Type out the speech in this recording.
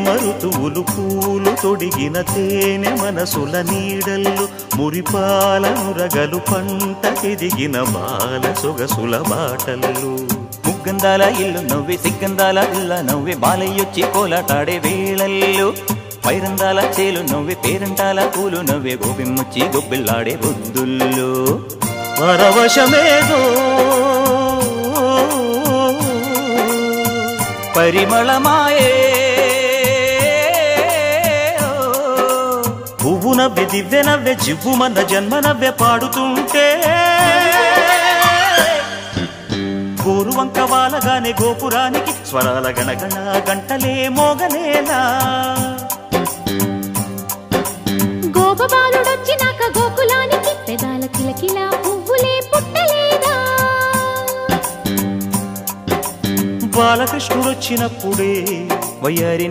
మరుతువులు పూలు తొడిగిన తేనె మనసుల నీడల్లు మురిపాల నురగలు పంట ఎదిగిన బాల సొగసుల బాటల్లు ముగ్గందాల ఇల్లు నవ్వే సిగ్గందాల ఇల్ల నవ్వే బాలయ్యొచ్చి కోలాటాడే వేళల్లో పైరందాల చేలు నవ్వే పేరంటాల పూలు నవ్వే గోపిమ్మొచ్చి గొబ్బిల్లాడే బొద్దుల్లో పరవశమేదో పరిమళమాయే పువ్వు నవ్వె దివ్వె నవ్వె జివ్వుమన్న జన్మ నవ్వె పాడుతుంటే గోరువంక వాలగానే గోపురానికి స్వరాల గణగణ గంటలే మోగనేలా గోపబాలుడొచ్చినాక గోకులానికి పెదాల కిలకిలా పువ్వులే పుట్టలేదా బాలకృష్ణుడొచ్చినప్పుడే వయ్యారి